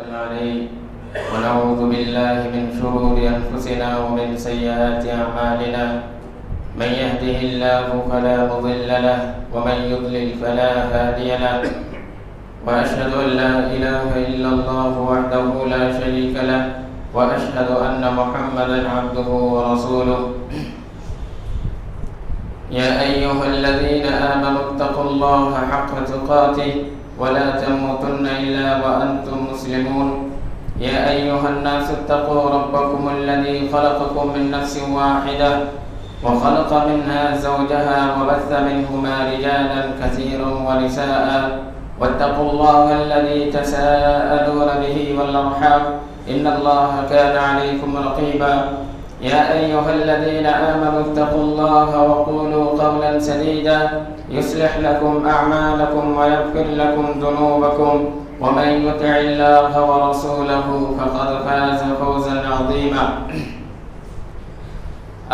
نتوكل عليه ونعوذ بالله من شرور أنفسنا ومن سيئات أعمالنا من يهده الله فلا مضل له ومن يضلل فلا هادي له وأشهد أن لا إله إلا الله وحده لا شريك له وأشهد أن محمدا عبده ورسوله يا أيها الذين آمنوا اتقوا الله حق تقاته ولا تموتن إلا وأنتم مسلمون يا أيها الناس اتقوا ربكم الذي خلقكم من نفس واحدة وخلق منها زوجها وبث منهما رجالا كثيرا ونساء واتقوا الله الذي تساءلون به والأرحام إن الله كان عليكم رقيبا يا أيها الذين آمنوا اتقوا الله وقولوا قولا سديدا يصلح لكم أعمالكم ويغفر لكم ذنوبكم ومن يطع الله ورسوله فقد فاز فوزا عظيما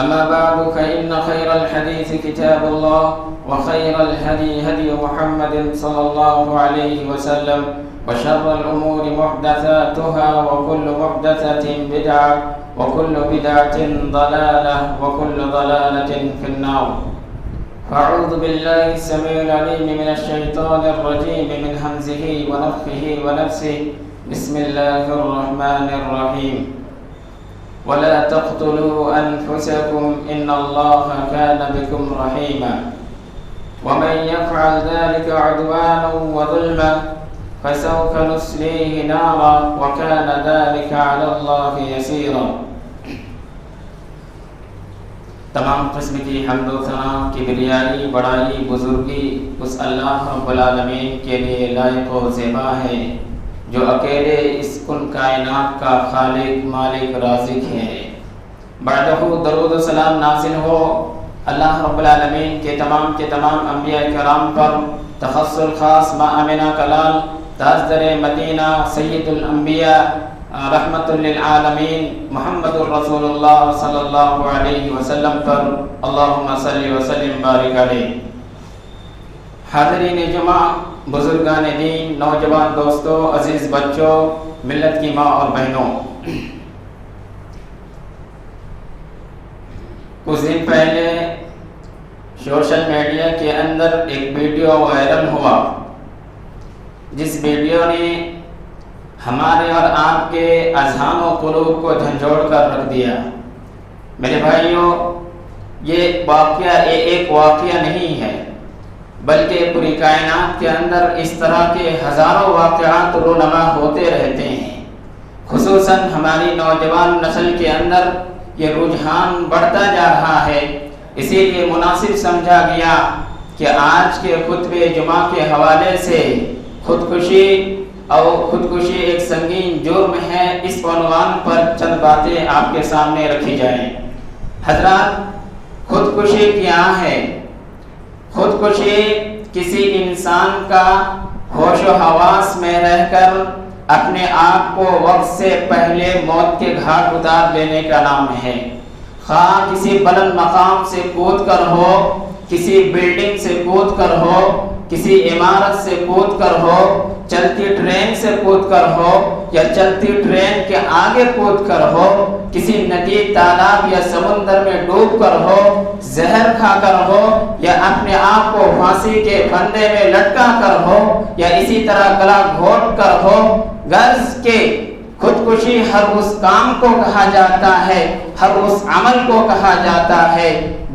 أما بعد فإن خير الحديث كتاب الله وخير الهدي هدي محمد صلى الله عليه وسلم وشر الأمور محدثاتها وكل محدثة بدعة وكل بدعة ضلالة وكل ضلالة في النار أعوذ بالله السميع العليم من الشيطان الرجيم من همزه ونفخه ونفسه بسم الله الرحمن الرحيم ولا تقتلوا أنفسكم إن الله كان بكم رحيما ومن يفعل ذلك عدوانا وظلما فسوف نصليه نارا وكان ذلك على الله يسيرا تمام قسم کی حمد و ثنا کبریائی بڑائی بزرگی اس اللہ رب العالمین کے لیے لائق و زیبا ہے جو اکیلے اس کن کائنات کا خالق مالک رازق ہے۔ بعدہ درود و سلام نازل ہو اللہ رب العالمین کے تمام انبیاء کرام پر، تخصص خاص ماں آمنہ کلال تاجدر مدینہ سید الانبیاء رحمت للعالمین محمد الرسول اللہ صلی اللہ علیہ وسلم پر اللہم صلی وسلم بارک علیہ۔ حاضرین جمعہ، بزرگان دین، نوجوان دوستوں، عزیز بچوں، ملت کی ماں اور بہنوں، کچھ دن پہلے سوشل میڈیا کے اندر ایک ویڈیو وائرل ہوا جس ویڈیو نے ہمارے اور آپ کے اذہان و قلوب کو جھنجھوڑ کر رکھ دیا۔ میرے بھائیوں، یہ واقعہ ایک واقعہ نہیں ہے بلکہ پوری کائنات کے اندر اس طرح کے ہزاروں واقعات رونما ہوتے رہتے ہیں۔ خصوصاً ہماری نوجوان نسل کے اندر یہ رجحان بڑھتا جا رہا ہے، اسی لیے مناسب سمجھا گیا کہ آج کے خطبہ جمعہ کے حوالے سے خودکشی ایک سنگین جرم ہے، اس عنوان پر چند باتیں آپ کے سامنے رکھی جائیں۔ حضرات، خودکشی کیا ہے؟ خودکشی کسی انسان کا ہوش و حواس میں رہ کر اپنے آپ کو وقت سے پہلے موت کے گھاٹ اتار لینے کا نام ہے۔ خواہ کسی بلند مقام سے کود کر ہو، کسی بلڈنگ سے کود کر ہو، کسی عمارت سے کود کر ہو، چلتی ٹرین سے کود کر ہو یا چلتی ٹرین کے آگے کود کر ہو، کسی ندی، تالاب یا سمندر میں ڈوب کر ہو، زہر کھا کر ہو یا اپنے آپ کو پھانسی کے پھندے میں لٹکا کر ہو یا اسی طرح گلا گھونٹ کر ہو، غرض کے خودکشی ہر اس کام کو کہا جاتا ہے، ہر اس عمل کو کہا جاتا ہے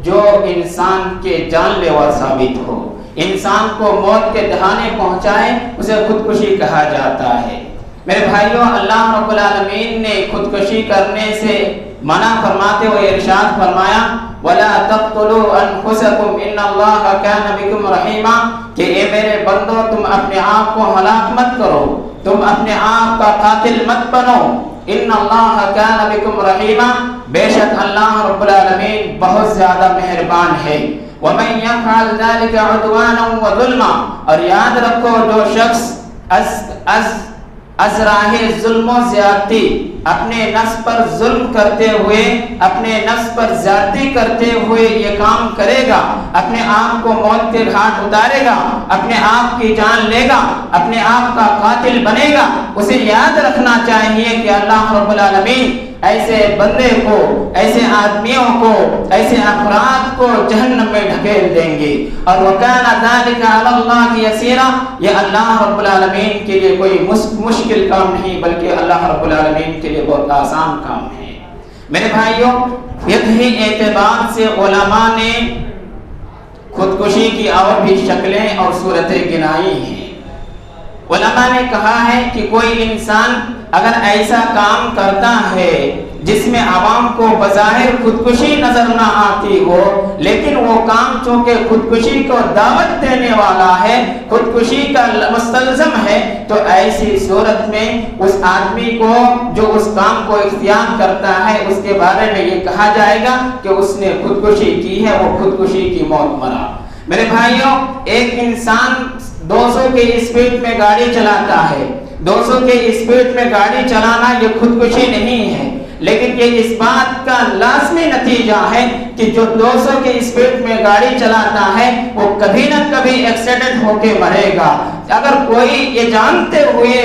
جو انسان کے جان لیوا ثابت ہو، انسان کو موت کے دہانے پہنچائے، اسے خودکشی کہا جاتا ہے۔ میرے بھائیوں، اللہ رب العالمین نے خودکشی کرنے سے منع فرماتے ہوئے ارشاد فرمایا وَلَا تَقْتُلُوا أَنفُسَكُمْ إِنَّ اللَّهَ كَانَ بِكُمْ رَحِيمًا کہ اے میرے بندو، تم اپنے آپ کو ہلاک مت کرو، تم اپنے آپ کا قاتل مت بنو۔ ان اللہ کان بکم رحیما، بے شک اللہ رب العالمین بہت زیادہ مہربان ہے۔ ومن یفعل ذلک عدوانا وظلما، اور یاد رکھو جو شخص ازراہ ظلم و زیادتی، اپنے نفس پر ظلم کرتے ہوئے، اپنے نفس پر زیادتی کرتے ہوئے یہ کام کرے گا، اپنے آپ کو موت کے گھاٹ اتارے گا، اپنے آپ کی جان لے گا، اپنے آپ کا قاتل بنے گا، اسے یاد رکھنا چاہیے کہ اللہ رب العالمین ایسے بندے کو، ایسے آدمیوں کو، ایسے افراد کو جہنم میں ڈھکیل دیں گے۔ اور وَكَانَ ذَلِكَ عَلَى اللَّهِ يَسِيرًا، یہ اللہ رب العالمین کے لیے کوئی مشکل کام نہیں بلکہ اللہ رب العالمین کے لیے بہت آسان کام ہے۔ میرے بھائیوں، فقہی اعتبار سے علماء نے خودکشی کی اور بھی شکلیں اور صورتیں گنائی ہیں۔ علماء نے کہا ہے کہ کوئی انسان اگر ایسا کام کرتا ہے جس میں عوام کو بظاہر خودکشی نظر نہ آتی ہو، لیکن وہ کام چونکہ خودکشی کو دعوت دینے والا ہے، خودکشی کا مستلزم ہے، تو ایسی صورت میں اس آدمی کو جو اس کام کو اختیار کرتا ہے اس کے بارے میں یہ کہا جائے گا کہ اس نے خودکشی کی ہے، وہ خودکشی کی موت مرا۔ میرے بھائیوں، ایک انسان 200 کے اسپیڈ میں گاڑی چلاتا ہے، 200 کے اسپیڈ میں گاڑی چلانا یہ خودکشی نہیں ہے، لیکن یہ اس بات کا لازمی نتیجہ ہے کہ جو 200 کے اسپیڈ میں گاڑی چلاتا ہے وہ کبھی نہ کبھی ایکسیڈنٹ ہو کے مرے گا۔ اگر کوئی یہ جانتے ہوئے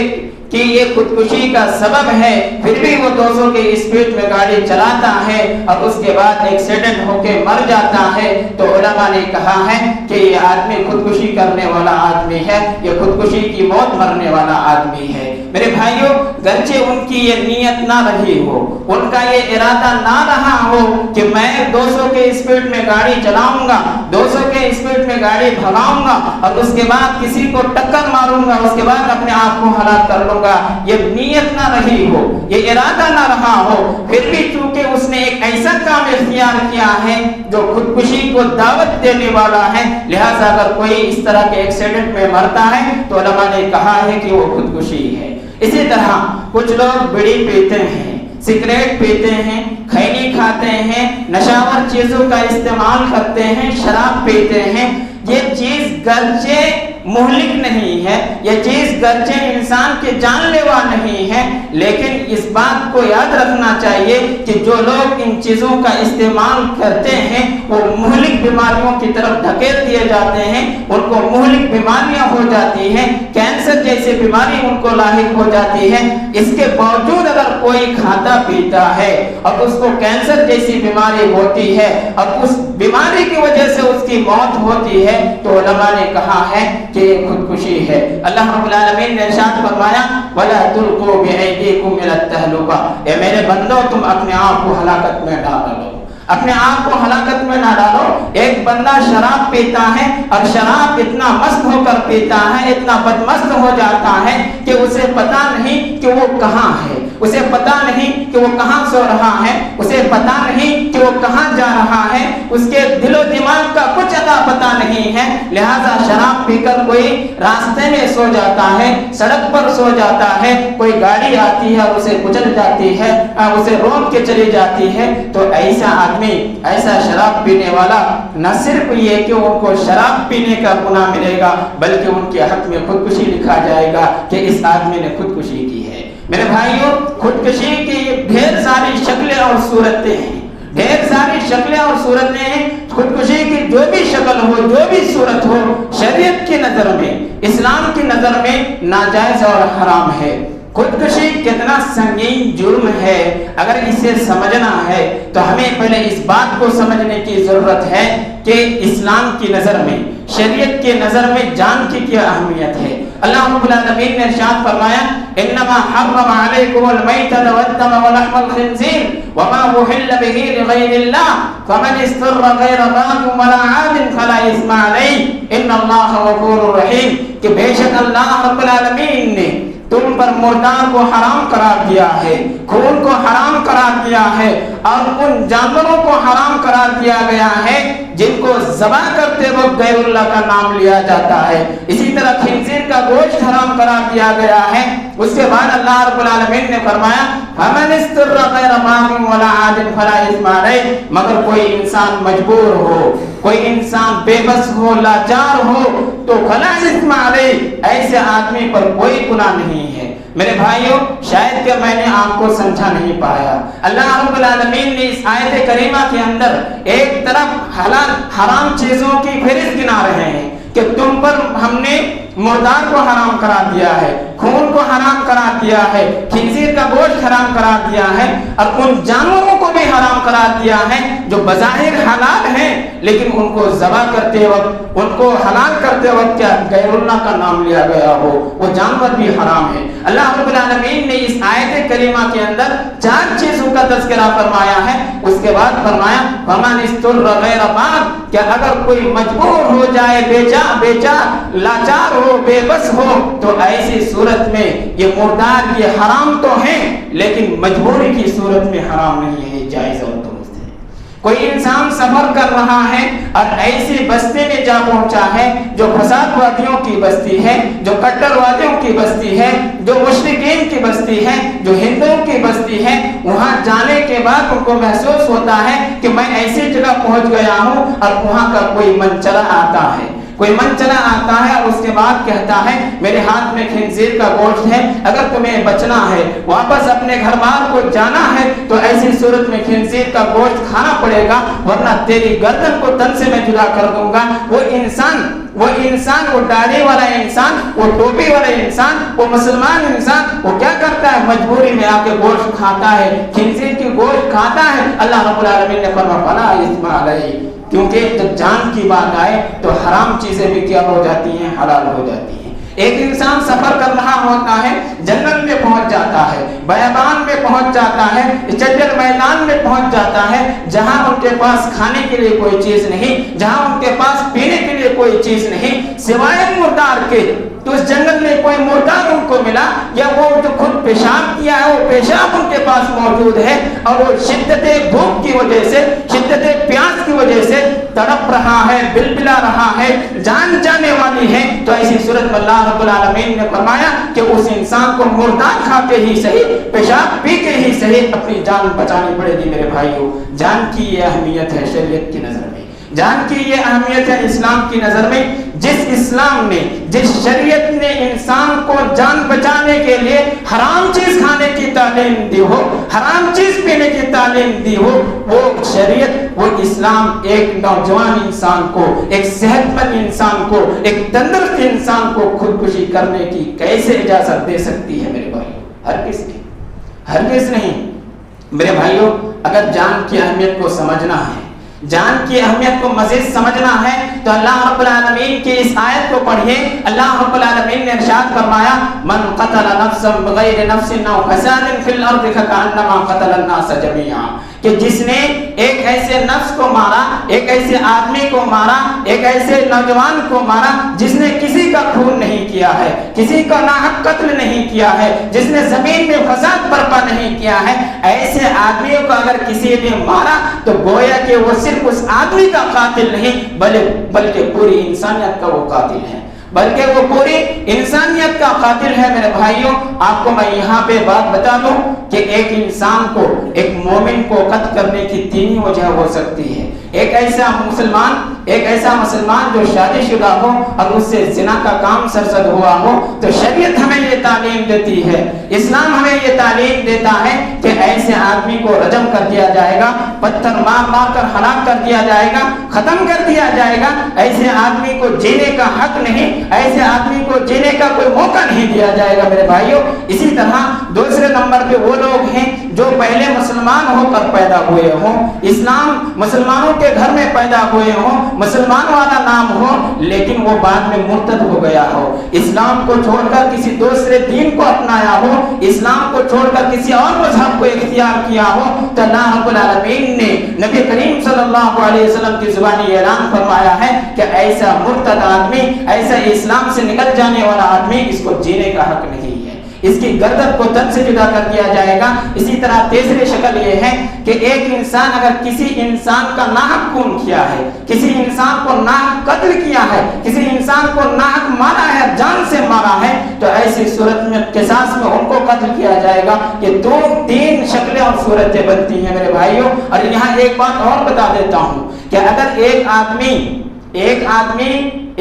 کہ یہ خودکشی کا سبب ہے پھر بھی وہ 200 کے اسپیڈ میں گاڑی چلاتا ہے اور اس کے بعد ایکسیڈنٹ ہو کے مر جاتا ہے، تو علماء نے کہا ہے کہ یہ آدمی خودکشی کرنے والا آدمی ہے، یہ خودکشی کی موت مرنے والا آدمی ہے۔ میرے بھائیوں، گرچہ ان کی یہ نیت نہ رہی ہو، ان کا یہ ارادہ نہ رہا ہو کہ میں 200 کے اسپیڈ میں گاڑی چلاؤں گا، 200 کے اسپیڈ میں گاڑی بھگاؤں گا اور اس کے بعد کسی کو ٹکر ماروں گا، اس کے بعد اپنے آپ کو ہلاک کر لوں گا، یہ نیت نہ رہی ہو، یہ ارادہ نہ رہا ہو، پھر بھی چونکہ اس نے ایک ایسا کام اختیار کیا ہے جو خودکشی کو دعوت دینے والا ہے، لہذا اگر کوئی اس طرح کے ایکسیڈنٹ میں مرتا ہے تو علماء نے کہا ہے کہ وہ خودکشی ہے۔ اسی طرح کچھ لوگ بیڑی پیتے ہیں، سگریٹ پیتے ہیں، کھینی کھاتے ہیں، نشاور چیزوں کا استعمال کرتے ہیں، شراب پیتے ہیں، یہ چیز گرچہ مہلک نہیں ہے، یہ چیز گرچہ انسان کے جان لیوا نہیں ہے، لیکن اس بات کو یاد رکھنا چاہیے کہ جو لوگ ان چیزوں کا استعمال کرتے ہیں وہ مہلک بیماریوں کی طرف دھکیل دیے جاتے ہیں، ان کو مہلک بیماریاں ہو جاتی ہیں، کینسر جیسی بیماری ان کو لاحق ہو جاتی ہے۔ اس کے باوجود اگر کوئی کھاتا پیتا ہے اور اس کو کینسر جیسی بیماری ہوتی ہے اور اس بیماری کی وجہ سے اس کی موت ہوتی ہے تو علماء نے کہا ہے کہ یہ خودکشی ہے۔ اللہ رب العالمین نے ارشاد فرمایا وَلَا تُلْقُوا بِأَيْدِيكُمْ إِلَى التَّهْلُكَةِ، اے میرے بندو تم اپنے آپ کو ہلاکت میں نہ ڈالو، اپنے آپ کو ہلاکت میں نہ ڈالو۔ ایک بندہ شراب پیتا ہے اور شراب اتنا مست ہو کر پیتا ہے، اتنا بدمست ہو جاتا ہے کہ اسے پتا نہیں کہ وہ کہاں ہے، اسے پتا نہیں کہ وہ کہاں سو رہا ہے، اسے پتا نہیں کہ وہ کہاں جا رہا ہے، اس کے دل و دماغ کا کچھ ادا پتا نہیں ہے، لہذا شراب پی کر کوئی راستے میں سو جاتا ہے، سڑک پر سو جاتا ہے، کوئی گاڑی آتی ہے اور اسے کچل جاتی ہے، اسے روک کے چلی جاتی ہے، تو ایسا آدمی، ایسا شراب پینے والا نہ صرف یہ کہ ان کو شراب پینے کا گناہ ملے گا بلکہ ان کے حق میں خودکشی لکھا جائے گا کہ اس آدمی نے خودکشی کی ہے۔ میرے بھائیوں، خودکشی کی ڈھیر ساری شکلیں اور صورتیں ہیں، ڈھیر ساری شکلیں اور صورتیں ہیں۔ خودکشی کی جو بھی شکل ہو، جو بھی صورت ہو، شریعت کی نظر میں، اسلام کی نظر میں ناجائز اور حرام ہے۔ خودکشی کتنا سنگین جرم ہے، اگر اسے سمجھنا ہے تو ہمیں پہلے اس بات کو سمجھنے کی ضرورت ہے کہ اسلام کی نظر میں، شریعت کی نظر میں جان کی کیا اہمیت ہے۔ اللہ رب العالمین نے ارشاد فرمایا انما حرم علیکم المیتۃ والدم ولحم الخنزیر وما اہل به لغیر اللہ فمن اضطر غیر باغ ولا عاد فلا اثم علیہ ان اللہ غفور رحیم، کہ بے شک اللہ رب العالمین نے تم پر مردار کو حرام قرار دیا ہے، خون کو حرام قرار دیا ہے اور ان جانوروں کو حرام قرار دیا گیا ہے جن کو ذبح کرتے وقت غیر اللہ کا نام لیا جاتا ہے۔ اسی طرح خنزیر کا گوشت حرام قرار دیا گیا ہے۔ اس کے بعد اللہ رب العالمین نے فرمایا فمن اضطر غیر باغ ولا عاد فلا اثم علیہ، مگر کوئی انسان مجبور ہو، کوئی انسان بے بس ہو، لاچار ہو تو فلا اثم علیہ، ایسے آدمی پر کوئی گناہ نہیں ہے۔ میرے بھائیوں شاید کہ میں نے آپ کو سمجھا نہیں پایا. اللہ رب العالمین نے اس آیت کریمہ کے اندر ایک طرف حلال حرام چیزوں کی فہرست گنا رہے ہیں کہ تم پر ہم نے مردار کو حرام قرار دیا ہے, خون کو حرام قرار دیا ہے, خنزیر کا گوشت حرام قرار دیا ہے, اور ان جانوروں کو بھی حرام قرار دیا ہے جو بظاہر حلال ہیں لیکن ان کو ذبح کرتے وقت, ان کو حلال کرتے وقت کیا غیر اللہ کا نام لیا گیا ہو, وہ جانور بھی حرام ہے. اللہ رب العالمین نے اس آیت کریمہ کے اندر 4 چیزوں کا تذکرہ فرمایا ہے. اس کے بعد فرمایا فمن استر غیر باغ, کہ اگر کوئی مجبور ہو جائے, بیچار لاچار ہو, بے بس ہو, تو ایسی صورت میں یہ مردار یہ حرام تو ہیں لیکن مجبوری کی صورت میں حرام نہیں ہے, جائز اور درست ہے. کوئی انسان سفر کر رہا ہے اور ایسی بستی میں جا پہنچا ہے جو فساد وادیوں کی بستی ہے, جو کٹر وادیوں کی بستی ہے, جو مشرکین کی بستی ہے, جو ہندوؤں کی بستی ہے, وہاں جانے کے بعد ان کو محسوس ہوتا ہے کہ میں ایسی جگہ پہنچ گیا ہوں اور وہاں کا کوئی منچلا آتا ہے, کوئی منچلا آتا ہے اور اس کے بعد کہتا ہے میرے ہاتھ میں خنزیر کا گوشت ہے, اگر تمہیں بچنا ہے, واپس اپنے گھر بار کو جانا ہے تو ایسی صورت میں خنزیر کا گوشت کھانا پڑے گا ورنہ تیری گردن کو تن سے میں جدا کر دوں گا. وہ انسان وہ داڑھی والا انسان, وہ ٹوپی والا انسان, وہ مسلمان انسان, وہ کیا کرتا ہے, مجبوری میں آ کے گوشت کھاتا ہے, خنزیر کی گوشت کھاتا ہے. اللہ رب العالمین نے فرمایا فلا اثم علیہ, کیونکہ جب جان کی بات آئے تو حرام چیزیں بھی کیا ہو جاتی ہیں, حلال ہو جاتی ہیں. ایک انسان سفر کر رہا ہوتا ہے, جنگل میں پہنچ جاتا ہے, بیابان میں پہنچ جاتا ہے, چچر میدان میں پہنچ جاتا ہے, جہاں ان کے پاس کھانے کے لیے کوئی چیز نہیں, جہاں ان کے پاس پینے کے لیے کوئی چیز نہیں سوائے مردار کے. تو اس جنگل میں کوئی مردار ان کو ملا یا وہ جو خود پیشاب کیا ہے وہ پیشاب ان کے پاس موجود ہے اور وہ شدت بھوک کی وجہ سے, شدت پیاس کی وجہ سے تڑپ رہا ہے, بلبلا رہا ہے, جان جانے والی ہے, تو ایسی صورت میں اللہ رب العالمین نے فرمایا کہ اس انسان کو مردار کھا کے ہی صحیح, پیشاب پی کے ہی صحیح اپنی جان بچانی پڑے گی. میرے بھائیوں جان کی یہ اہمیت ہے شریعت کی نظر میں, جان کی یہ اہمیت ہے اسلام کی نظر میں. جس اسلام نے, جس شریعت نے انسان کو جان بچانے کے لیے حرام چیز کھانے کی تعلیم دی ہو, حرام چیز پینے کی تعلیم دی ہو, وہ شریعت, وہ اسلام ایک نوجوان انسان کو, ایک صحت مند انسان کو, ایک تندرست انسان کو خودکشی کرنے کی کیسے اجازت دے سکتی ہے؟ میرے بھائیوں ہرگز نہیں, ہرگز نہیں. میرے بھائیوں اگر جان کی اہمیت کو سمجھنا ہے, جان کی اہمیت کو مزید سمجھنا ہے تو اللہ رب العالمین کی اس آیت کو پڑھیے. اللہ رب العالمین نے ارشاد فرمایا من قتل نفسا بغیر نفس او فساد فی الارض فکأنما قتل الناس جميعا, کہ جس نے ایک ایسے نفس کو مارا, ایک ایسے آدمی کو مارا, ایک ایسے نوجوان کو مارا جس نے کسی کا خون نہیں کیا ہے, کسی کا ناحق قتل نہیں کیا ہے, جس نے زمین میں فساد برپا نہیں کیا ہے, ایسے آدمیوں کو اگر کسی نے مارا تو گویا کہ وہ صرف اس آدمی کا قاتل نہیں بلکہ پوری انسانیت کا وہ قاتل ہے, بلکہ وہ پوری انسانیت کا قاتل ہے. میرے بھائیوں آپ کو میں یہاں پہ بات بتا دوں کہ ایک انسان کو, ایک مومن کو قتل کرنے کی 3 وجہ ہو سکتی ہے. ایک ایسا مسلمان جو شادی شدہ ہو اور اس سے زنا کا کام سرزد ہوا ہو, تو شریعت ہمیں یہ تعلیم دیتی ہے, اسلام ہمیں یہ تعلیم دیتا ہے کہ ایسے آدمی کو رجم کر دیا جائے گا, پتھر مار مار کر ہلاک کر دیا جائے گا, ختم کر دیا جائے گا. ایسے آدمی کو جینے کا حق نہیں, ایسے آدمی کو جینے کا کوئی موقع نہیں دیا جائے گا. میرے بھائیوں اسی طرح دوسرے نمبر پہ وہ لوگ ہیں جو پہلے مسلمان ہو کر پیدا ہوئے ہوں, اسلام مسلمانوں کے گھر میں پیدا ہوئے ہوں, مسلمان والا نام ہو, لیکن وہ بعد میں مرتد ہو گیا ہو, اسلام کو چھوڑ کر کسی دوسرے دین کو اپنایا ہو, اسلام کو چھوڑ کر کسی اور مذہب کو اختیار کیا ہو, تو اللہ رب العالمین نے نبی کریم صلی اللہ علیہ وسلم کی زبانی اعلان فرمایا ہے کہ ایسا مرتد آدمی, ایسا اسلام سے نکل جانے والا آدمی, اس کو جینے کا حق نہیں ہے, اس کی گردن کو تن سے جدا کر دیا جائے گا. اسی طرح تیسری شکل یہ ہے کہ ایک انسان اگر کسی انسان کا ناحق خون کیا ہے, کسی انسان کو ناحق قتل کیا ہے, کسی انسان کو ناحق مارا ہے, جان سے مارا ہے, تو ایسی صورت میں قصاص میں ان کو قتل کیا جائے گا. یہ 2-3 شکلیں اور صورتیں بنتی ہیں میرے بھائیوں. اور یہاں ایک بات اور بتا دیتا ہوں کہ اگر ایک آدمی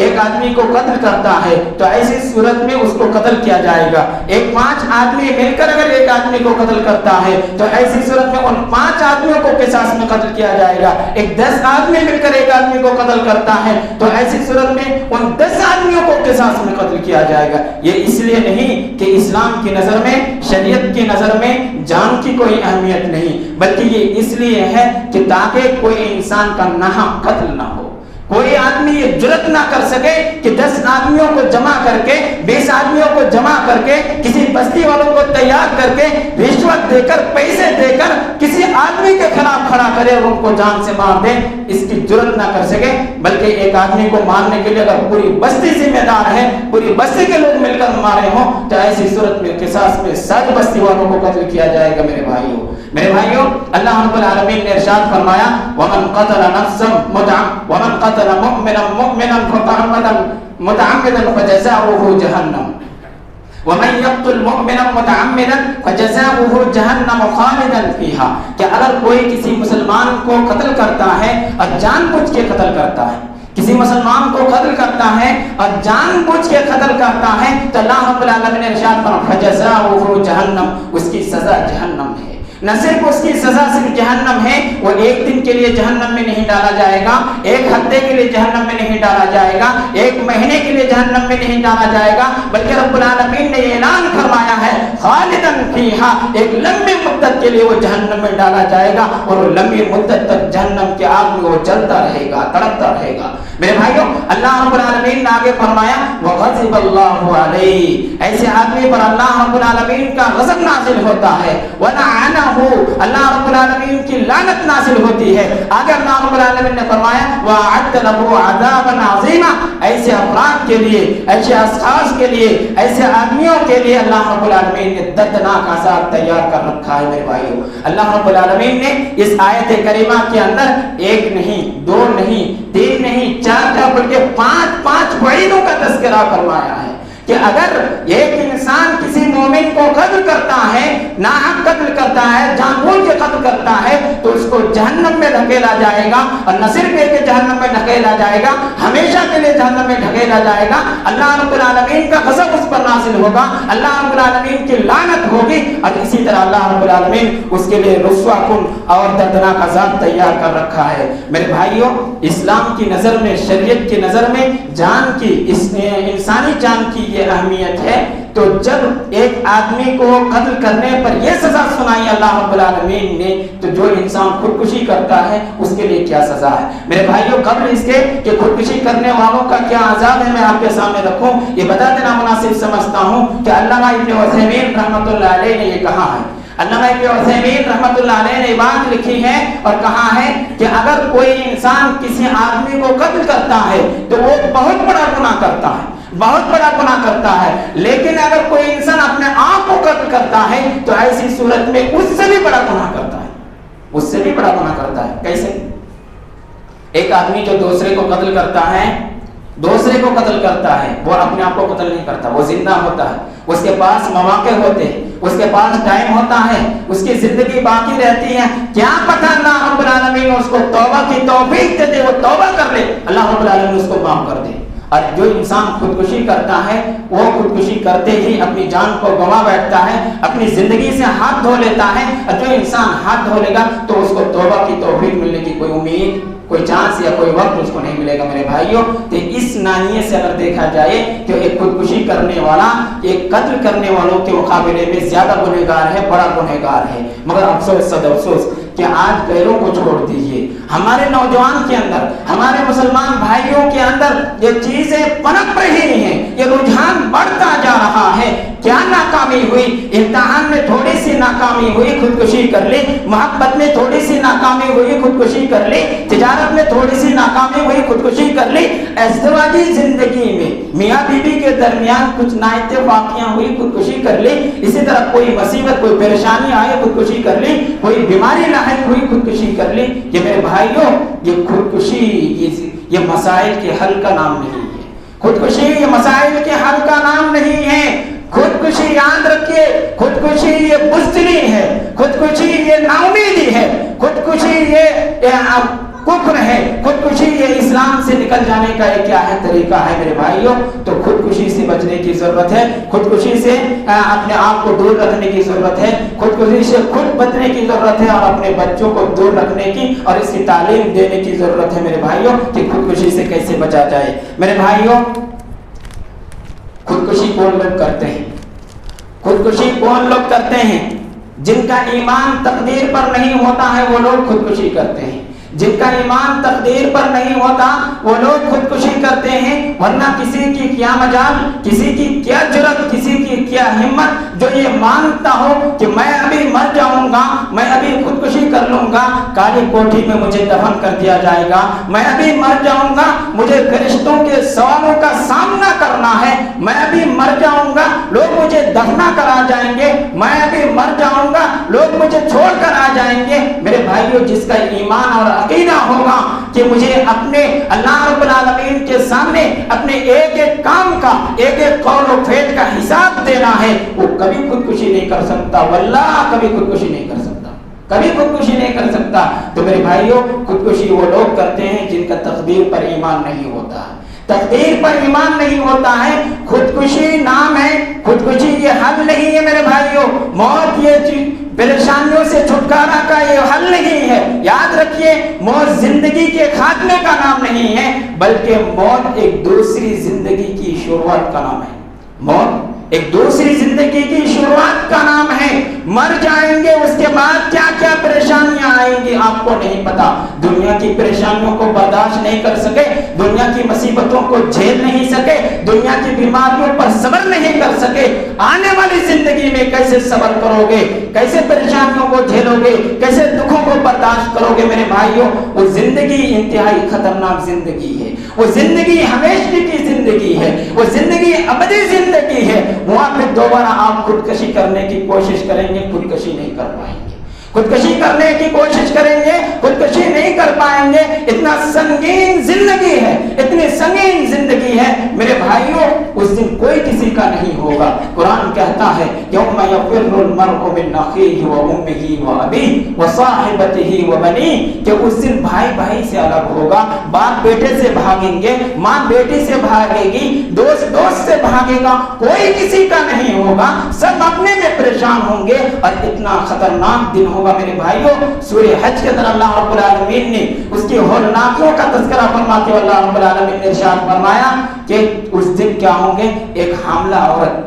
ایک آدمی کو قتل کرتا ہے تو ایسی صورت میں اس کو قتل کیا جائے گا. ایک 5 آدمی مل کر اگر ایک آدمی کو قتل کرتا ہے تو ایسی صورت میں ان 5 آدمیوں کو قصاص میں قتل کیا جائے گا. ایک 10 آدمی مل کر ایک آدمی کو قتل کرتا ہے تو ایسی صورت میں ان 10 آدمیوں کو قصاص میں قتل کیا جائے گا. یہ اس لیے نہیں کہ اسلام کی نظر میں، شریعت کی نظر میں جان کی کوئی اہمیت نہیں، بلکہ یہ اس لیے ہے کہ تاکہ کوئی انسان کا ناحق قتل نہ ہو. کوئی آدمی یہ جرت نہ کر سکے کہ 10 آدمیوں کو جمع کر کے، 20 آدمیوں کو جمع کر کے، کسی بستی والوں کو تیار کر کے، رشوت دے کر، پیسے دے کر کسی آدمی کے خلاف کھڑا کرے اور ان کو جان سے مار دے. اس کی جرت نہ کر سکے. بلکہ ایک آدمی کو مارنے کے لیے اگر پوری بستی ذمہ دار ہے، پوری بستی کے لوگ مل کر مارے ہوں تو ایسی صورت میں قصاص میں ساری بستی والوں کو قتل کیا جائے گا. میرے بھائیوں، اللہ رب العالمین نے ارشاد فرمایا ومن قتل نفسا مؤمنا متعمدا فجزاؤه جهنم ومن يقتل مؤمنا متعمدا فجزاؤه جهنم خالدا فيها. کہ اگر کوئی کسی مسلمان کو قتل کرتا ہے اور جان بوجھ کے قتل کرتا ہے، کسی مسلمان کو قتل کرتا ہے اور جان بوجھ کے قتل کرتا ہے تو اللہ رب العالمین نے ارشاد فرمایا فجزاؤه جهنم، اس کی سزا جہنم ہے. نہ صرف اس کی سزا صرف جہنم ہے، وہ ایک دن کے لیے جہنم میں نہیں ڈالا جائے گا، ایک ہفتے کے لیے جہنم میں نہیں ڈالا جائے گا، ایک مہینے کے لیے جہنم میں نہیں ڈالا جائے گا، بلکہ رب العالمین نے اعلان فرمایا ہے خالدن فیہا، ایک لمبی مدت کے لیے وہ جہنم میں ڈالا جائے گا اور وہ لمبی مدت تک جہنم کی آگ میں وہ جلتا رہے گا، تڑپتا رہے گا. میرے بھائیوں، اللہ رب العالمین نے آگے فرمایا وغضب اللہ علیہ، ایسے آدمی پر اللہ رب العالمین کا غضب نازل ہوتا ہے. ولعنہ، اللہ رب العالمین کی لعنت نازل ہوتی ہے. آگے اللہ رب العالمین نے فرمایا وَأَعَدَّ لَهُ عَذَابًا عَظِيمًا، ایسے افراد کے لیے، ایسے اشخاص کے لیے، ایسے آدمیوں کے لیے اللہ رب العالمین نے دردناک عذاب تیار کر رکھا ہے. میرے بھائیوں، اللہ رب العالمین نے اس آیت کریمہ کے اندر 1 نہیں، 2 نہیں، 3 نہیں، 4 بلکہ 5 وعیدوں کا تذکرہ فرمایا ہے کہ اگر ایک انسان کسی مومن کو قتل کرتا ہے، ناحق قتل کرتا ہے، جان بوجھ کے قتل کرتا ہے تو اس کو جہنم میں ڈھکیلا جائے گا. اور نہ صرف یہ کہ جہنم میں ڈھکیلا جائے گا، ہمیشہ کے لیے جہنم میں ڈھکیلا جائے گا. اللہ رب العالمین کا غضب اس پر نازل ہوگا، اللہ رب العالمین کی لعنت ہوگی، اور اسی طرح اللہ رب العالمین اس کے لیے رسوا کن اور دردناک عذاب تیار کر رکھا ہے. میرے بھائیوں، اسلام کی نظر میں، شریعت کی نظر میں جان کی، انسانی جان کی یہ اہمیت ہے. تو جب ایک آدمی کو قتل کرنے پر یہ سزا سنائی اللہ رب العالمین نے، تو جو انسان خودکشی کرتا ہے اس کے لیے کیا سزا ہے. میرے بھائیوں، قبل اس کے کہ خودکشی کرنے والوں کا کیا عذاب ہے میں آپ کے سامنے رکھوں، یہ بتا دینا مناسب سمجھتا ہوں کہ علامہ ابن عثیمین رحمۃ اللہ علیہ نے یہ کہا ہے. علامہ ابن عثیمین رحمۃ اللہ علیہ نے بات لکھی ہے اور کہا ہے کہ اگر کوئی انسان کسی آدمی کو قتل کرتا ہے تو وہ بہت بڑا گناہ کرتا ہے، بہت بڑا گناہ کرتا ہے. لیکن اگر کوئی انسان اپنے آپ کو قتل کرتا ہے تو ایسی صورت میں اس سے بھی بڑا گناہ کرتا ہے، اس سے بھی بڑا گناہ کرتا ہے. کیسے؟ ایک آدمی جو دوسرے کو قتل کرتا ہے، دوسرے کو قتل کرتا ہے، وہ اپنے آپ کو قتل نہیں کرتا، وہ زندہ ہوتا ہے، اس کے پاس مواقع ہوتے ہیں، اس کے پاس ٹائم ہوتا ہے، اس کی زندگی باقی رہتی ہے. کیا پتہ اللہ رب العالمین اس کو توبہ کی توفیق دے دے، وہ توبہ کر لے، اللہ رب العالمین اس کو معاف کر دے. اور جو انسان خودکشی کرتا ہے وہ خودکشی کرتے ہی اپنی جان کو گنوا بیٹھتا ہے، اپنی زندگی سے ہاتھ دھو لیتا ہے. اور جو انسان ہاتھ دھو لے گا تو اس کو توبہ کی توفیق ملنے کی کوئی امید، کوئی چانس یا کوئی وقت اس کو نہیں ملے گا. میرے بھائیوں، تو اس ناحیے سے اگر دیکھا جائے کہ ایک خودکشی کرنے والا ایک قتل کرنے والوں کے مقابلے میں زیادہ گنہگار ہے، بڑا گنہگار ہے. مگر افسوس، صد افسوس کہ آج غیروں کو چھوڑ دیجیے، ہمارے نوجوان کے اندر، ہمارے مسلمان بھائیوں کے اندر یہ چیزیں پنپ رہی ہیں، یہ رجحان بڑھتا جا رہا ہے. کیا ناکامی ہوئی؟ امتحان میں تھوڑی سی ناکامی ہوئی، خودکشی کر لی. محبت میں تھوڑی سی ناکامی ہوئی، خودکشی کر لی. تجارت میں تھوڑی سی ناکامی ہوئی، خودکشی کر لی. ازدواجی زندگی میں میاں بیوی کے درمیان کچھ نااتفاقیاں ہوئی، خودکشی کر لی. اسی طرح کوئی مصیبت، کوئی پریشانی آئی، خودکشی کر لی. کوئی بیماری لاحق ہوئی، خودکشی کر لی. یہ میرے بھائیوں، یہ خودکشی یہ مسائل کے حل کا نام نہیں ہے. خودکشی یہ مسائل کے حل کا نام نہیں ہے. خودکشی یاد رکھیے، خودکشی یہ بزدلی ہے، خودکشی یہ ناامیدی ہے، خودکشی یہ کفر ہے، خودکشی یہ اسلام سے نکل نکل جانے کا یہ کیا ہے طریقہ ہے میرے بھائیوں؟ تو خودکشی سے بچنے کی ضرورت ہے، خودکشی سے اپنے آپ کو دور رکھنے کی ضرورت ہے، خودکشی سے خود بچنے کی ضرورت ہے، اور اپنے بچوں کو دور رکھنے کی اور اس کی تعلیم دینے کی ضرورت ہے میرے بھائیوں کہ خودکشی سے کیسے بچا جائے۔ میرے بھائیوں، خودکشی کون لوگ کرتے ہیں؟ خودکشی کون لوگ کرتے ہیں؟ جن کا ایمان تقدیر پر نہیں ہوتا ہے وہ لوگ خودکشی کرتے ہیں، جن کا ایمان تقدیر پر نہیں ہوتا وہ لوگ خودکشی کرتے ہیں، ورنہ کسی کی کیا مجال، کسی کی کیا جرأت، کسی کی کیا ہمت جو یہ مانتا ہو کہ میں ابھی مر جاؤں گا، میں ابھی خودکشی کر لوں گا، کالی کوٹھی میں مجھے دفن کر دیا جائے گا، میں ابھی مر جاؤں گا، مجھے فرشتوں کے سوالوں کا سامنا کرنا ہے، میں ابھی مر جاؤں گا، لوگ مجھے دفنا کرا جائیں گے، میں ابھی مر جاؤں گا، لوگ مجھے چھوڑ کر آ جائیں گے۔ میرے بھائیوں، جس کا ایمان اور عقیدہ ہوگا کہ مجھے اپنے اللہ رب العالمین کے سامنے اپنے ایک ایک کام کا، ایک ایک قول و فعل کا حساب دینا ہے، وہ کبھی خودکشی نہیں کر سکتا، واللہ کبھی خودکشی نہیں کر سکتا، کبھی خودکشی نہیں کر سکتا۔ تو میرے بھائیوں، خودکشی وہ لوگ کرتے ہیں جن کا تقدیر پر ایمان نہیں ہوتا ہے، تقدیر پر ایمان نہیں ہوتا ہے۔ خودکشی نام ہے، خودکشی یہ حل نہیں ہے میرے بھائیوں، موت یہ پریشانیوں سے چھٹکارا کا یہ حل نہیں ہے۔ یاد رکھیے، موت زندگی کے خاتمے کا نام نہیں ہے، بلکہ موت ایک دوسری زندگی کی شروعات کا نام ہے۔ موت ایک دوسری زندگی کی شروعات کا نام ہے۔ مر جائیں گے، اس کے بعد کیا کیا پریشانیاں آئیں گی آپ کو نہیں پتا۔ دنیا کی پریشانیوں کو برداشت نہیں کر سکے، دنیا کی مصیبتوں کو جھیل نہیں سکے، دنیا کی بیماریوں پر صبر نہیں کر سکے، آنے والی زندگی میں کیسے صبر کرو گے، کیسے پریشانیوں کو جھیلو گے، کیسے دکھوں کو برداشت کرو گے میرے بھائیوں؟ وہ زندگی انتہائی خطرناک زندگی ہے، وہ زندگی ہمیشہ کی زندگی ہے، وہ زندگی ابدی زندگی ہے۔ وہاں پہ دوبارہ آپ خودکشی کرنے کی کوشش کریں گے، خودکشی نہیں کر پائیں گے، خودکشی کرنے کی کوشش کریں گے، خودکشی نہیں کر پائیں گے۔ اتنا سنگین زندگی ہے، اتنی سنگین زندگی ہے میرے بھائیوں، اس دن کوئی کسی کا نہیں ہوگا۔ قرآن کہتا ہے یوم یفر المرء من اخیہ وامہ وابیہ وصاحبتہ وبنیہ، کہ اس دن بھائی بھائی سے الگ ہوگا، باپ بیٹے سے بھاگیں گے، ماں بیٹی سے بھاگے گی، دوست دوست سے بھاگے گا، کوئی کسی کا نہیں ہوگا، سب اپنے میں پریشان ہوں گے۔ اور اتنا خطرناک دن ہوگا میرے بھائیوں۔ سورہ حج کے اندر اللہ رب العالمین نے اس کی ہولناکیوں کا تذکرہ فرماتے ہوئے اللہ رب العالمین نے ارشاد فرمایا کہ اس دن کیا ہوں گے، ایک حاملہ عورت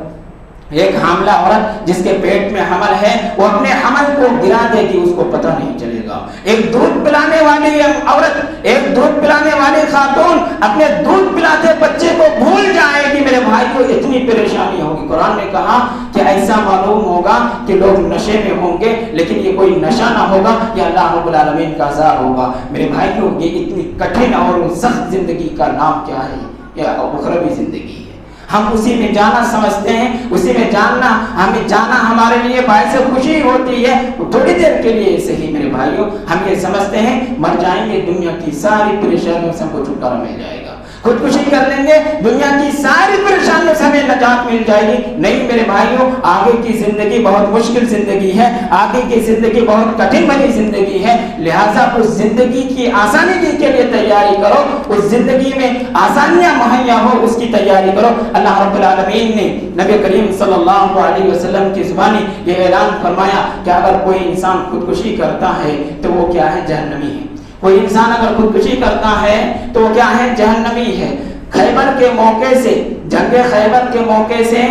جس کے پیٹ میں حمل ہے، وہ اپنے حمل کو گرا دے گی، اس کو پتہ نہیں چلے گا۔ ایک دودھ پلانے والی عورت، ایک دودھ پلانے والی خاتون اپنے دودھ پلاتے بچے کو بھول جائے گی میرے بھائی کو، اتنی پریشانی ہوگی۔ قرآن نے کہا کہ ایسا معلوم ہوگا کہ لوگ نشے میں ہوں گے، لیکن یہ کوئی نشہ نہ ہوگا، یہ اللہ رب العالمین کا عذاب ہوگا۔ میرے بھائیوں، یہ اتنی کٹھن اور سخت زندگی کا نام کیا ہے؟ یہ اخروی زندگی ہے۔ ہم اسی میں جانا سمجھتے ہیں، اسی میں جاننا، ہمیں جانا ہمارے لیے باعث خوشی ہوتی ہے، تھوڑی دیر کے لیے صحیح میرے بھائیوں۔ ہم یہ سمجھتے ہیں مر جائیں گے، دنیا کی ساری پریشانیوں سے ہم کو چھٹکارا مل جائے گا، خودکشی کر لیں گے، دنیا کی ساری پریشانیوں سے ہمیں نجات مل جائے گی۔ نہیں میرے بھائیوں، آگے کی زندگی بہت مشکل زندگی ہے، آگے کی زندگی بہت کٹھن بھری زندگی ہے، لہٰذا اس زندگی کی آسانی کے لیے تیاری کرو، اس زندگی میں آسانیاں مہیا ہو اس کی تیاری کرو۔ اللہ رب العالمین نے نبی کریم صلی اللہ علیہ وسلم کی زبانی یہ اعلان فرمایا کہ اگر کوئی انسان خودکشی کرتا ہے تو وہ کیا ہے؟ جہنمی ہے۔ کوئی انسان اگر خودکشی کرتا ہے تو وہ کیا ہے؟ جہنمی ہے۔ خیبر کے موقع سے، جنگ خیبر کے موقع سے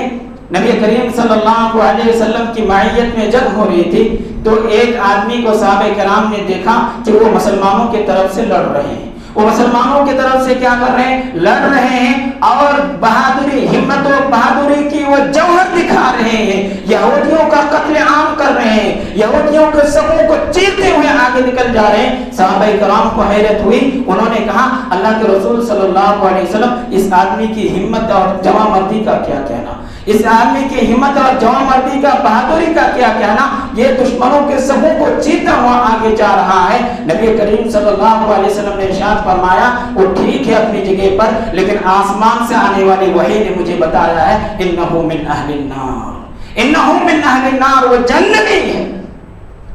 نبی کریم صلی اللہ علیہ وسلم کی معیت میں جنگ ہو رہی تھی، تو ایک آدمی کو صحابہ کرام نے دیکھا کہ وہ مسلمانوں کی طرف سے لڑ رہے ہیں، وہ مسلمانوں کی طرف سے کیا کر رہے ہیں؟ لڑ رہے ہیں، اور بہادری، ہمت و بہادری کی وہ جوہر دکھا رہے ہیں، یہودیوں کا قتل عام کر رہے ہیں، یہودیوں کے سبوں کو چیرتے ہوئے آگے نکل جا رہے ہیں۔ صحابہ کرام کو حیرت ہوئی، انہوں نے کہا اللہ کے رسول صلی اللہ علیہ وسلم، اس آدمی کی ہمت اور جواں مردی کا کیا کہنا، اس آدمی کی ہمت اور جواں مردی کا، بہادری کا کیا کہنا، یہ دشمنوں کے سبوں کو چیرتا ہوا آگے جا رہا ہے۔ نبی کریم صلی اللہ علیہ وسلم نے ارشاد فرمایا وہ ٹھیک ہے اپنی جگہ پر، لیکن آسمان سے آنے والی وحی نے مجھے بتایا ہے انہو من اہل النار، انہو من اہل النار، وہ جہنمی ہے۔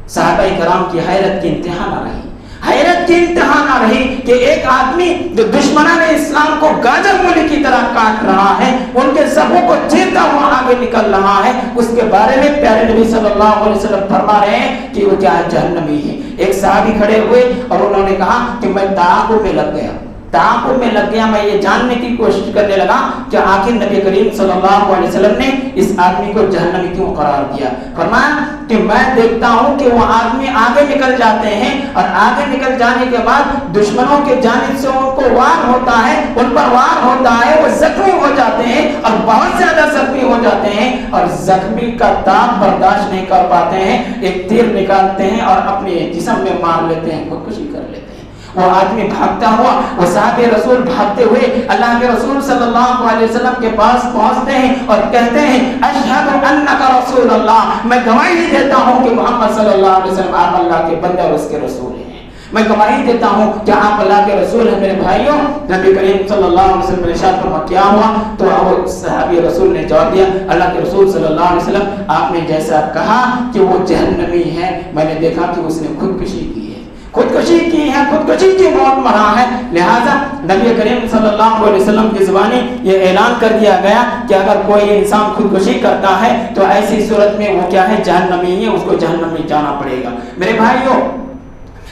صحابہ کرام کی حیرت کی انتہا نہ رہی، حیرت کی انتہا نہ رہی کہ ایک آدمی جو دشمنان اسلام کو گاجر مولی کی طرح کاٹ رہا ہے، ان کے سبوں کو چیرتا ہوا آگے نکل رہا ہے، اس کے بارے میں پیارے نبی صلی اللہ علیہ وسلم فرما رہے ہیں کہ وہ کیا ہے؟ جہنمی ہے۔ ایک صحابی کھڑے ہوئے اور انہوں نے کہا کہ میں تعاقب میں لگ گیا، میں یہ جاننے کی کوشش کرنے لگا کہ آخر نبی کریم صلی اللہ علیہ وسلم نے اس آدمی کو جہنمی کیوں قرار دیا۔ فرمایا کہ میں دیکھتا ہوں کہ وہ آدمی آگے نکل جاتے ہیں اور آگے نکل جانے کے بعد دشمنوں کے جانب سے ان کو وار ہوتا ہے، ان پر وار ہوتا ہے، وہ زخمی ہو جاتے ہیں اور بہت زیادہ زخمی ہو جاتے ہیں اور زخمی کا داغ برداشت نہیں کر پاتے ہیں، ایک تیر نکالتے ہیں اور اپنے جسم میں مار لیتے ہیں، خودکشی کر لیتے ہیں۔ وہ آدمی بھاگتا ہوا، وہ صحابہ رسول بھاگتے ہوئے اللہ کے رسول صلی اللہ علیہ وسلم کے پاس پہنچتے ہیں اور کہتے ہیں اشہد انک رسول اللہ، میں گواہی دیتا ہوں کہ محمد صلی اللہ علیہ وسلم آپ اللہ کے بندے اور اس کے رسول ہیں، میں گواہی دیتا ہوں کہ آپ اللہ کے رسول ہیں۔ میرے بھائیوں، نبی کریم صلی اللہ علیہ وسلم نے ارشاد فرمایا کیا ہوا؟ تو وہ صحابی رسول نے جواب دیا اللہ کے رسول صلی اللہ علیہ وسلم آپ نے جیسا کہا کہ وہ جہنمی ہے، میں نے دیکھا کہ اس نے خودکشی کی ہے، خودکشی کی موت مرا ہے، لہذا نبی کریم صلی اللہ علیہ وسلم کی زبانی یہ اعلان کر دیا گیا کہ اگر کوئی انسان خودکشی کرتا ہے تو ایسی صورت میں وہ کیا ہے؟ جہنمی ہے، اس کو جہنم میں جانا پڑے گا۔ میرے بھائیوں،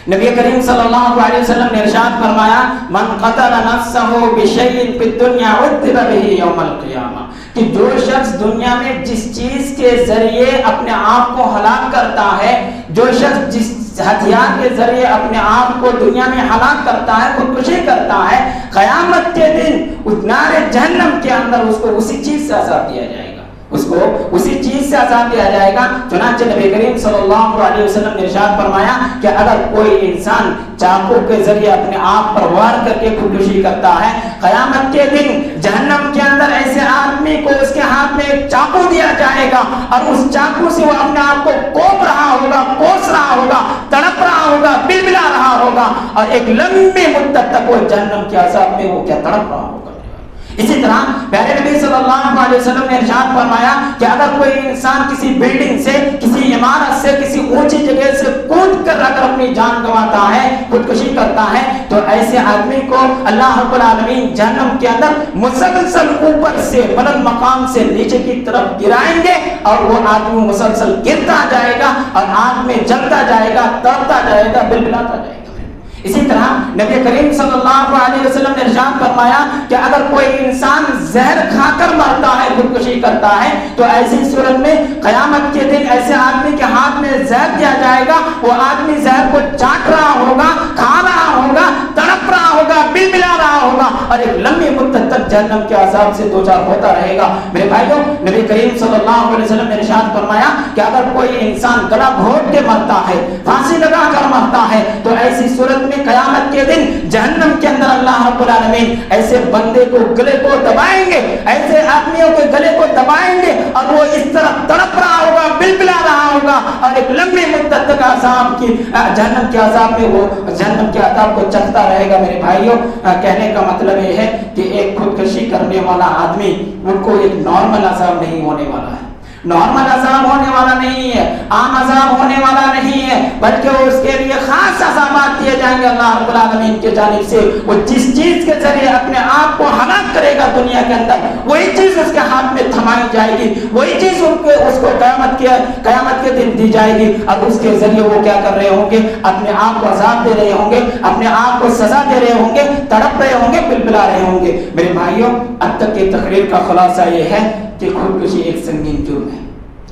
نبی کریم صلی اللہ علیہ وسلم نے ارشاد فرمایا من قتل نفسہ بشیء فی الدنیا عذب بہ یوم القیامہ، کہ جو شخص دنیا میں جس چیز کے ذریعے اپنے آپ کو ہلاک کرتا ہے، جو شخص جس ہتھیار کے ذریعے اپنے آپ کو دنیا میں ہلاک کرتا ہے، خودکشی کرتا ہے، قیامت کے دن اس نار جہنم کے اندر اس کو اسی چیز سے عذاب دیا جائے گا، اس کو اسی چیز سے عذاب دیا جائے گا۔ چنانچہ نبی کریم صلی اللہ علیہ وسلم نے ارشاد فرمایا کہ اگر کوئی انسان چاقو کے ذریعے اپنے آپ پر وار کر کے خودکشی کرتا ہے، قیامت کے دن جہنم کے اندر ایسے آدمی کو اس کے ہاتھ میں ایک چاقو دیا جائے گا اور اس چاقو سے وہ اپنے آپ کو کوپ رہا ہوگا، کوس رہا ہوگا، تڑپ رہا ہوگا، بلبلا رہا ہوگا اور ایک لمبی مدت تک وہ جہنم کے عذاب میں وہ کیا تڑپ رہا ہوگا۔ اسی طرح پیارے نبی صلی اللہ علیہ وسلم نے ارشاد فرمایا کہ اگر کوئی انسان کسی بلڈنگ سے، کسی عمارت سے، کسی اونچی جگہ سے کود کر اگر اپنی جان گنواتا ہے، خودکشی کرتا ہے، تو ایسے آدمی کو اللہ رب العالمین جہنم کے اندر مسلسل اوپر سے بلند مقام سے نیچے کی طرف گرائیں گے اور وہ آدمی مسلسل گرتا جائے گا اور آگ میں جلتا جائے گا، تڑپتا جائے گا، بلبلاتا جائے گا۔ اسی طرح نبی کریم صلی اللہ علیہ وسلم نے ارشاد فرمایا کہ اگر کوئی انسان زہر کھا کر مرتا ہے، خودکشی کرتا ہے، تو ایسی صورت میں قیامت کے دن ایسے آدمی کے ہاتھ میں زہر دیا جائے گا، وہ آدمی زہر کو چاٹ رہا ہوگا، کھا رہا ہوگا، تڑپ رہا ہوگا، بلبلا رہا ہوگا اور ایک لمبی مدت تک جہنم کے عذاب سے دوچار ہوتا رہے گا۔ میرے بھائیوں، نبی کریم صلی اللہ علیہ وسلم نے ارشاد فرمایا کہ اگر کوئی انسان گلا گھونٹ کے مرتا ہے، پھانسی لگا کر مرتا ہے، تو ایسی صورت میں قیامت کے دن جہنم کے اندر اللہ رب العالمین ایسے بندے کو گلے کو دبائیں گے، ایسے آدمیوں کے گلے کو دبائیں گے اور وہ اس طرح تڑپ رہا ہوگا، بلبلا رہا ہوگا اور ایک لمبی مدت تک عذاب کی جہنم کے عذاب میں وہ جہنم کے عذاب کو چکھتا رہے گا۔ میرے بھائیوں، کہنے کا مطلب یہ ہے کہ ایک خودکشی کرنے والا آدمی ان کو ایک نارمل عذاب نہیں ہونے والا ہے، نارمل عذاب ہونے والا نہیں ہے، عام عذاب ہونے والا نہیں ہے، بلکہ اس کے لیے خاص عذابات دیے جائیں گے اللہ رب العالمین کی جانب سے۔ وہ جس چیز کے ذریعے اپنے آپ کو ہلاک کرے گا دنیا کے اندر، وہی چیز اس کے ہاتھ میں تھمائی جائے گی، وہی چیز اس کو قیامت کے دن دی جائے گی اور اس کے ذریعے وہ کیا کر رہے ہوں گے؟ اپنے آپ کو عذاب دے رہے ہوں گے، اپنے آپ کو سزا دے رہے ہوں گے، تڑپ رہے ہوں گے، بلبلا رہے ہوں گے۔ میرے بھائیوں، اب تک کی تقریر کا خلاصہ یہ ہے کہ خودکشی ایک سنگین جرم ہے،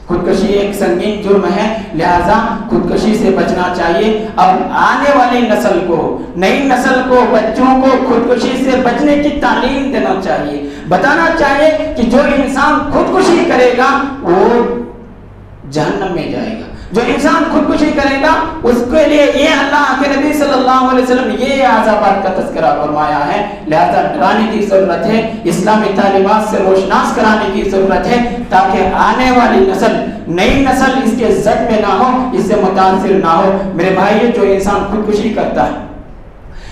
خودکشی ایک سنگین جرم ہے، لہذا خودکشی سے بچنا چاہیے اور آنے والی نسل کو، نئی نسل کو، بچوں کو خودکشی سے بچنے کی تعلیم دینا چاہیے، بتانا چاہیے کہ جو انسان خودکشی کرے گا وہ جہنم میں جائے گا، جو انسان خودکشی کرے گا اس کے لیے یہ اللہ کے نبی صلی اللہ علیہ وسلم یہ عذابات کا تذکرہ فرمایا ہے۔ لہذا ڈرانے کی ضرورت ہے، اسلامی تعلیمات سے روشناس کرانے کی ضرورت ہے تاکہ آنے والی نسل، نئی نسل اس کے زد میں نہ ہو، اس سے متاثر نہ ہو۔ میرے بھائی، جو انسان خودکشی کرتا ہے،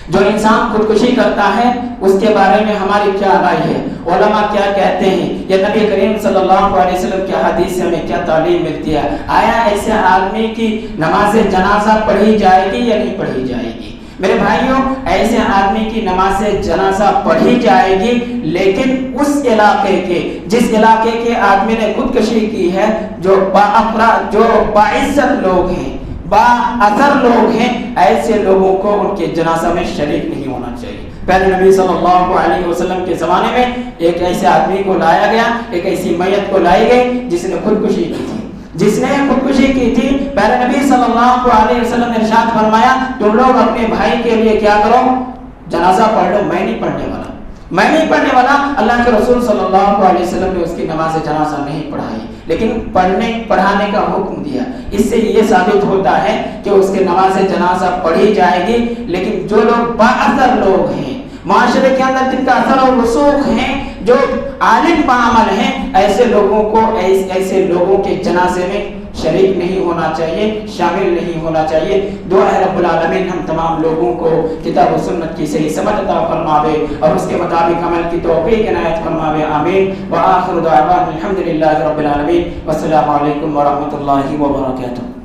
جو انسان خودکشی کرتا ہے، اس کے بارے میں ہماری کیا رائے ہے، علماء کیا کہتے ہیں، یا نبی کریم صلی اللہ علیہ وسلم کی حدیث سے ہمیں کیا تعلیم ملتی ہے؟ آیا ایسے آدمی کی نماز جنازہ پڑھی جائے گی یا نہیں پڑھی جائے گی؟ میرے بھائیوں، ایسے آدمی کی نماز جنازہ پڑھی جائے گی، لیکن اس علاقے کے، جس علاقے کے آدمی نے خودکشی کی ہے، جو باعزت لوگ ہیں، با اثر لوگ ہیں، ایسے لوگوں کو ان کے جنازہ میں شریک نہیں ہونا چاہیے۔ پہلے نبی صلی اللہ علیہ وسلم کے زمانے میں ایک ایسے آدمی کو لایا گیا، ایک ایسی میت کو لائی گئی جس نے خودکشی کی تھی، پہلے نبی صلی اللہ علیہ وسلم نے ارشاد فرمایا، تم لوگ اپنے بھائی کے لیے کیا کرو، جنازہ پڑھ لو، میں نہیں پڑھنے والا۔ اللہ کے رسول صلی اللہ علیہ وسلم نے اس کی نماز جنازہ نہیں پڑھائی، لیکن پڑھانے کا حکم دیا۔ اس سے یہ ثابت ہوتا ہے کہ اس کے نماز جنازہ پڑھی جائے گی، لیکن جو لوگ بااثر لوگ ہیں، معاشرے کے اندر جن کا اثر اور رسوخ ہے، جو عالم بعمل ہیں، ایسے لوگوں کے جنازے میں شریک نہیں ہونا چاہیے، شامل نہیں ہونا چاہیے۔ دعا ہے رب العالمین ہم تمام لوگوں کو کتاب و سنت کی صحیح سمجھ عطا فرماوے اور اس کے مطابق عمل کی توفیق عنایت فرماوے، آمین۔ وآخر دعوانا الحمدللہ رب العالمین، والسلام علیکم ورحمۃ اللہ وبرکاتہ۔